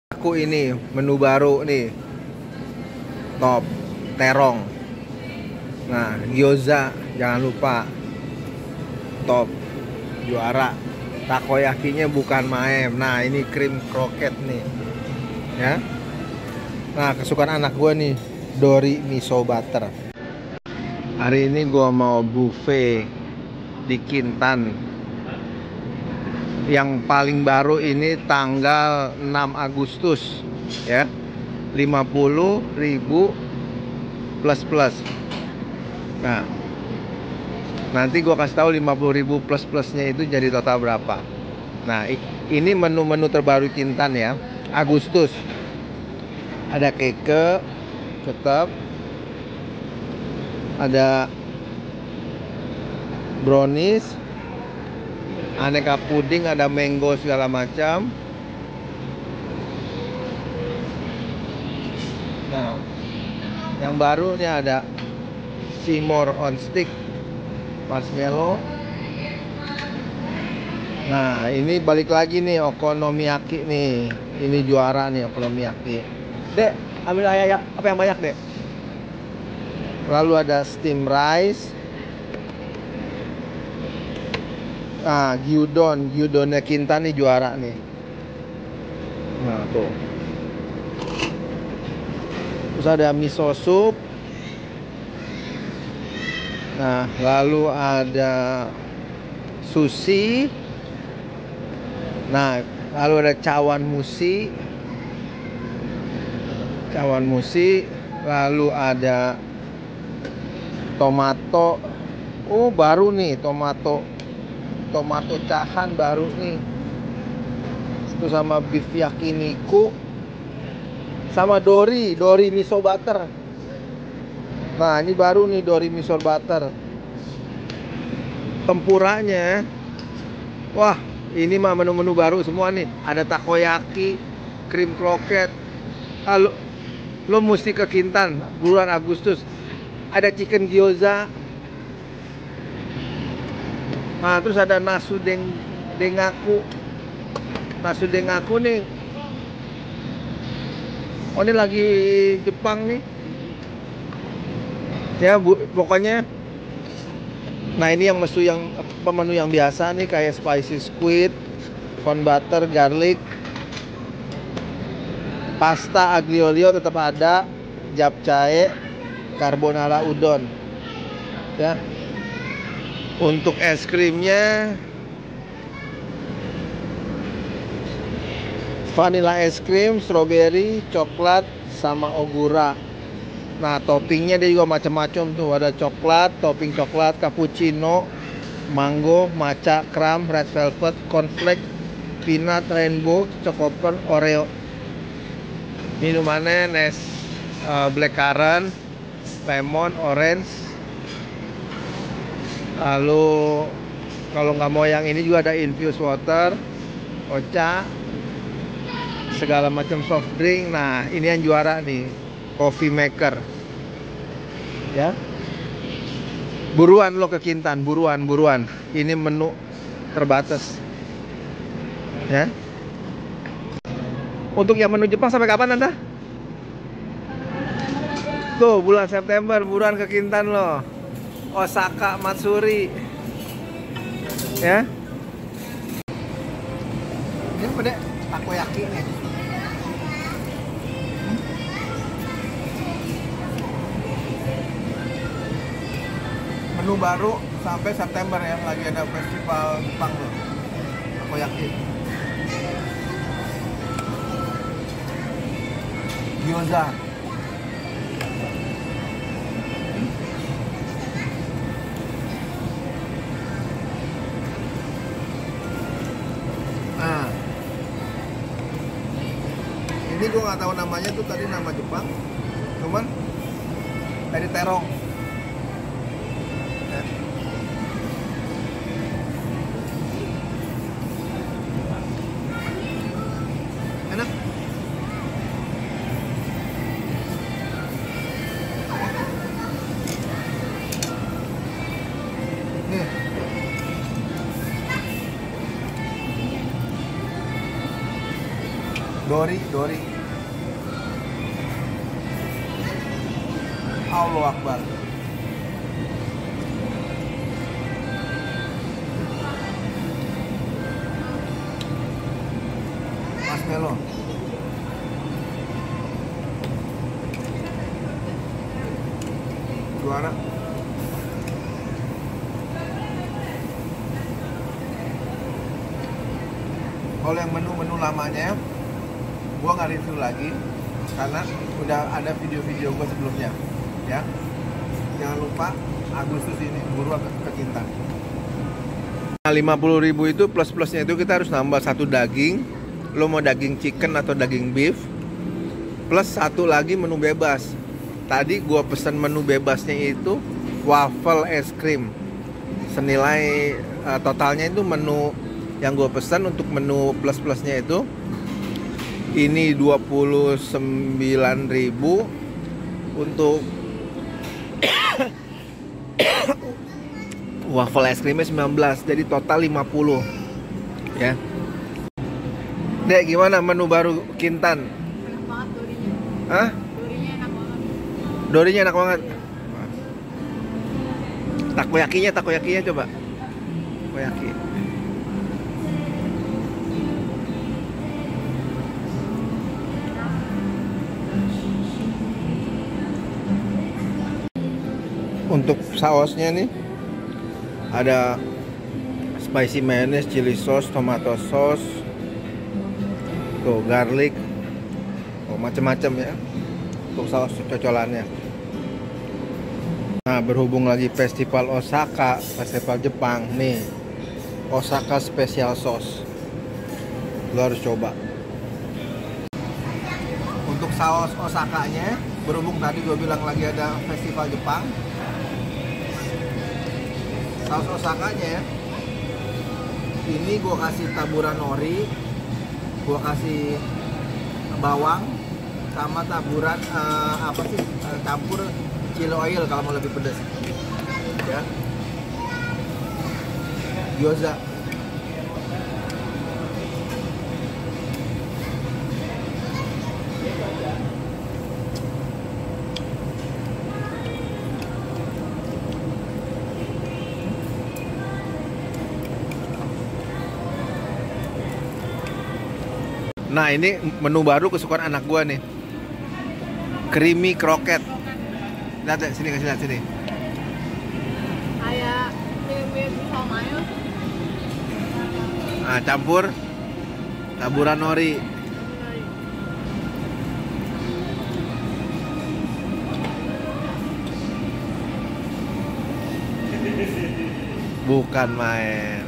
Aku ini menu baru nih, top terong. Nah, gyoza jangan lupa, top juara. Takoyakinya bukan main. Nah, ini krim kroket nih, ya. Nah, kesukaan anak gue nih, Dori miso butter. Hari ini gue mau buffet di Kintan. Yang paling baru ini tanggal 6 Agustus, ya. 50.000 plus. Nah, nanti gua kasih tahu 50.000 plusnya itu jadi total berapa. Nah, ini menu-menu terbaru Kintan ya, Agustus. Ada keke, tetap ada brownies, aneka puding, ada mango segala macam. Nah, yang baru nih ada Seymour on stick, marshmallow. Nah, ini balik lagi nih okonomiyaki nih. Ini juara nih okonomiyaki. Dek, ambil ayah apa yang banyak, Dek? Lalu ada steam rice. Nah, gyudonnya Kintan nih juara nih. Nah, tuh. Terus ada miso soup. Nah, lalu ada sushi. Nah, lalu ada cawan musi. Lalu ada tomato. Oh, baru nih tomato cahan baru nih. Itu sama beef yakiniku. Sama Dori miso butter. Nah, ini baru nih Dori miso butter. Tempuranya, wah, ini mah menu-menu baru semua nih. Ada takoyaki, krim kroket. Lo mesti ke Kintan bulan Agustus. Ada chicken gyoza. Nah, terus ada nasu dengaku. Nasu dengaku nih. Oh, ini lagi Jepang nih. Ya, pokoknya. Nah, ini yang menu yang biasa nih, kayak spicy squid, corn butter, garlic, pasta aglio olio tetap ada, japchae, carbonara udon. Ya. Untuk es krimnya vanilla es krim, strawberry, coklat, sama ogura. Nah, toppingnya dia juga macam-macam tuh. Ada coklat, topping coklat, cappuccino, mango, matcha, kram, red velvet, cornflake, peanut, rainbow, chocolate, oreo. Minumannya blackcurrant, lemon, orange. Lalu kalau nggak mau yang ini juga ada infused water, ocha, segala macam soft drink. Nah, ini yang juara nih, coffee maker. Ya, buruan lo ke Kintan, buruan. Ini menu terbatas. Ya. Untuk yang menu Jepang sampai kapan Anda? Tuh, bulan September, buruan ke Kintan lo. Osaka Matsuri. Ya. Ini apa, Dek? Takoyaki nih. Menu baru sampai September ya, lagi ada festival Jepang loh. Takoyaki. Gyoza. Nah, ini gue nggak tahu namanya tuh, tadi nama Jepang, cuman dari terong. Ya. Enak. Nih. Dori. Allahu Akbar. Marshmallow. Juara. Kalau yang menu-menu lamanya, gua nggak review lagi karena udah ada video-video gua sebelumnya, ya. Jangan lupa Agustus ini buru ke Kintan. 50.000 itu plus-plusnya itu kita harus nambah satu daging. Lo mau daging chicken atau daging beef, plus satu lagi menu bebas. Tadi gua pesan menu bebasnya itu waffle es krim. Senilai totalnya itu menu yang gue pesan untuk menu plus-plusnya itu ini 29.000, untuk waffle es krimnya 19, jadi total 50 ya. Dek, gimana menu baru Kintan? Enak banget dorinya. Hah? Dorinya enak banget. Dorinya enak banget. Takoyakinya coba. Takoyaki. Untuk sausnya nih ada spicy mayonnaise, chili sauce, tomato sauce, tuh garlic, macam-macam ya untuk saus cocolannya. Nah, berhubung lagi festival Osaka, festival Jepang nih, Osaka special sauce, lo harus coba. Untuk saus Osakanya, berhubung tadi gue bilang lagi ada festival Jepang, saus Osakanya ini gue kasih taburan nori, gue kasih bawang, sama taburan campur chili oil kalau mau lebih pedas ya. Gyoza. Nah, ini menu baru kesukaan anak gua nih, creamy kroket. Lihat sini, kasih lihat sini. Kayak mirip pisau mayo. Nah, campur taburan nori. Bukan main.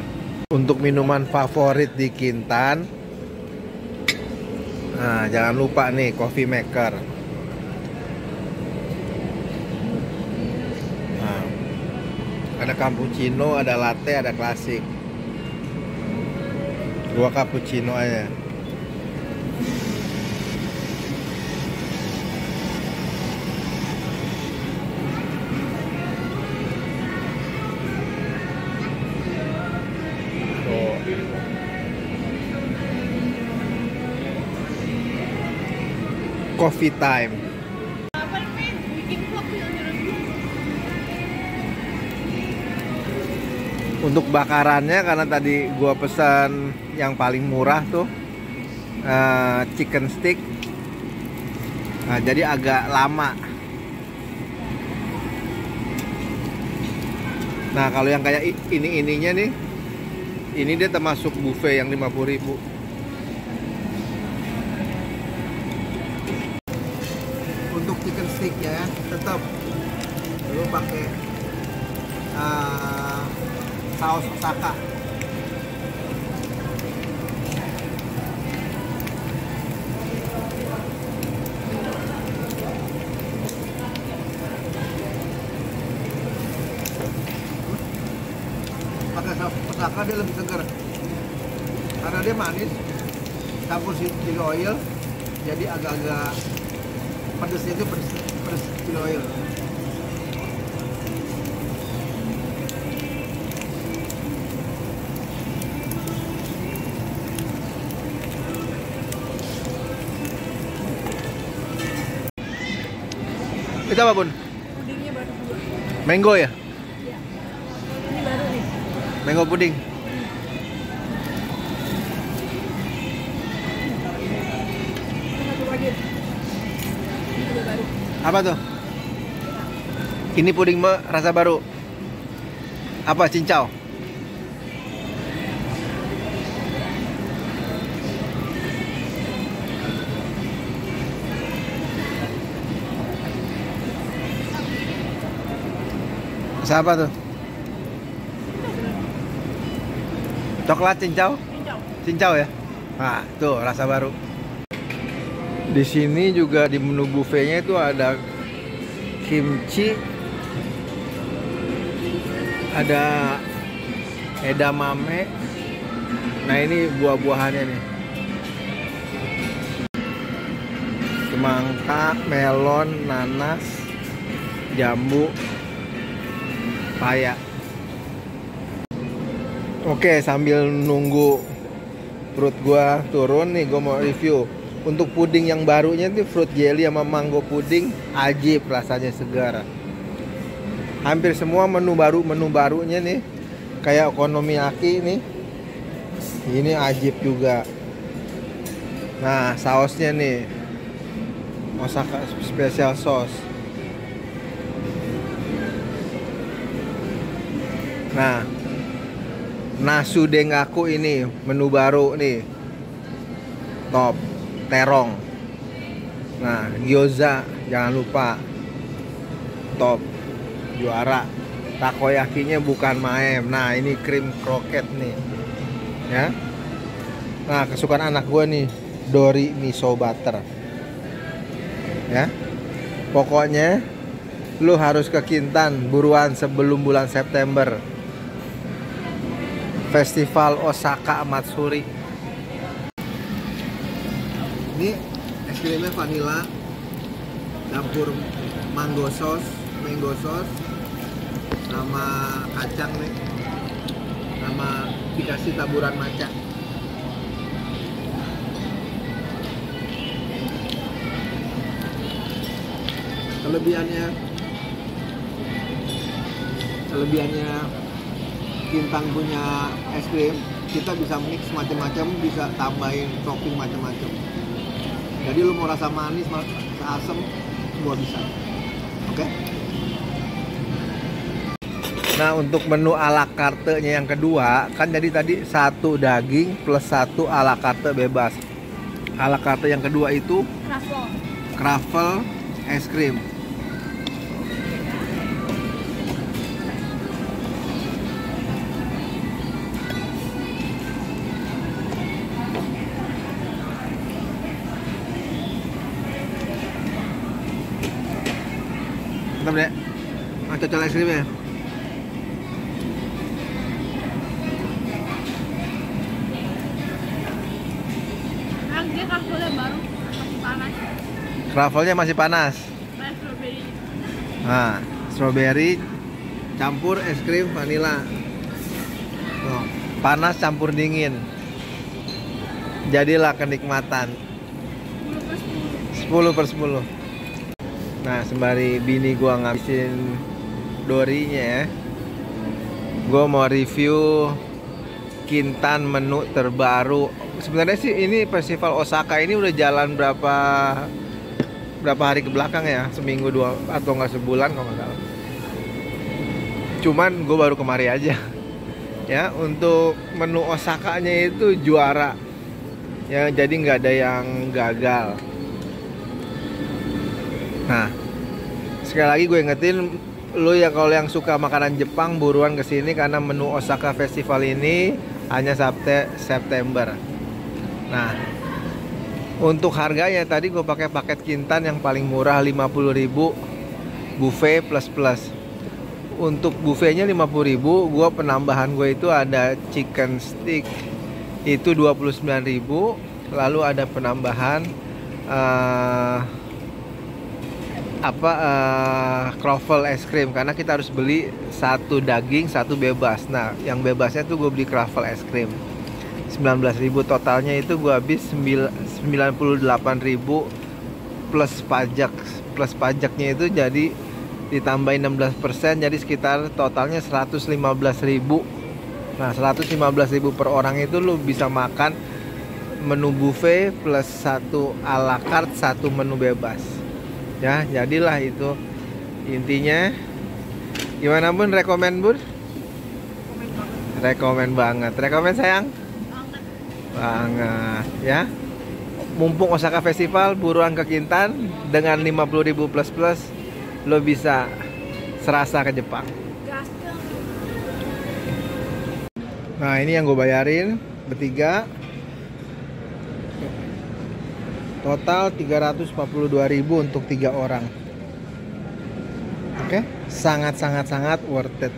Untuk minuman favorit di Kintan, nah, jangan lupa nih coffee maker. Nah, ada cappuccino, ada latte, ada klasik. Gua cappuccino aja. Coffee time. Untuk bakarannya, karena tadi gua pesan yang paling murah tuh chicken stick, nah, jadi agak lama. Nah, kalau yang kayak ininya nih, ini dia termasuk buffet yang 50.000. Untuk chicken stick ya, tetap lu pakai saus Osaka. Pakai saus Osaka dia lebih segar karena dia manis, campur chili oil, jadi agak-agak pedesnya itu pedes chili oil. Itu apa Bun? Pudingnya baru 2. Mango ya? Iya. Ini baru nih. Mango puding. Satu lagi. Ini juga baru. Apa tuh? Ini puding rasa baru. Apa cincau? Rasa apa tuh? Coklat cincau? Cincau. Cincau ya? Nah, tuh rasa baru. Di sini juga di menu buffetnya itu ada kimchi, ada edamame. Nah, ini buah-buahannya nih. Semangka, melon, nanas, jambu, paya. Oke, sambil nunggu perut gua turun nih, gua mau review. Untuk puding yang barunya nih, fruit jelly sama mango puding, ajib rasanya, segar. Hampir semua menu barunya nih, kayak okonomiyaki nih, ini ajib juga. Nah, sausnya nih, Osaka special sauce. Nah, nasu dengaku ini menu baru nih, top. Terong. Nah, gyoza jangan lupa, top, juara. Takoyakinya bukan main. Nah, ini krim kroket nih, ya. Nah, kesukaan anak gue nih, dori miso butter, ya. Pokoknya lu harus ke Kintan buruan sebelum bulan September. Festival Osaka Matsuri. Ini es krimnya vanilla, campur mango sauce, sama kacang nih, sama dikasih taburan matcha. Kelebihannya Kintan punya es krim, kita bisa mix macam-macam, bisa tambahin topping macam-macam. Jadi lu mau rasa manis, rasa asam, semua bisa. Oke? Nah, untuk menu ala carte-nya yang kedua, kan jadi tadi 1 daging plus 1 ala carte bebas. Ala carte yang kedua itu Kraffel es krim. Mantap deh. Cocol es krimnya. Dia kraffelnya baru masih panas. Kraffelnya masih panas. Kayak strawberry. Nah, strawberry campur es krim vanilla. Tuh, panas campur dingin. Jadilah kenikmatan. 10/10. Nah, sembari bini gua ngabisin dorinya ya, gua mau review Kintan menu terbaru. Sebenarnya sih ini festival Osaka ini udah jalan berapa hari ke belakang ya, seminggu dua atau nggak sebulan kalau nggak salah. Cuman gue baru kemari aja. Ya, untuk menu Osakanya itu juara. Ya, jadi nggak ada yang gagal. Nah, sekali lagi gue ingetin lu ya, kalau yang suka makanan Jepang buruan kesini karena menu Osaka Festival ini hanya September. Nah, untuk harganya tadi gue pakai paket Kintan yang paling murah 50.000, buffet plus. Untuk buffetnya 50.000, gue penambahan gue itu ada chicken stick itu 29.000, lalu ada penambahan Croffle es krim karena kita harus beli 1 daging 1 bebas. Nah, yang bebasnya tuh gue beli Croffle es krim 19.000, totalnya itu gue habis 98.000 plus pajak plus pajaknya itu jadi ditambahin 16%, jadi sekitar totalnya 115.000. Nah 115.000 per orang itu lu bisa makan menu buffet plus satu ala carte, satu menu bebas. Ya jadilah itu intinya. Gimana Bun, rekomen Bun? Rekomen banget. Rekomen sayang? Banget ya. Mumpung Osaka Festival, buruan ke Kintan. Dengan 50.000 plus lo bisa serasa ke Jepang. Nah ini yang gue bayarin bertiga, total 342.000 untuk 3 orang. Oke, sangat worth it.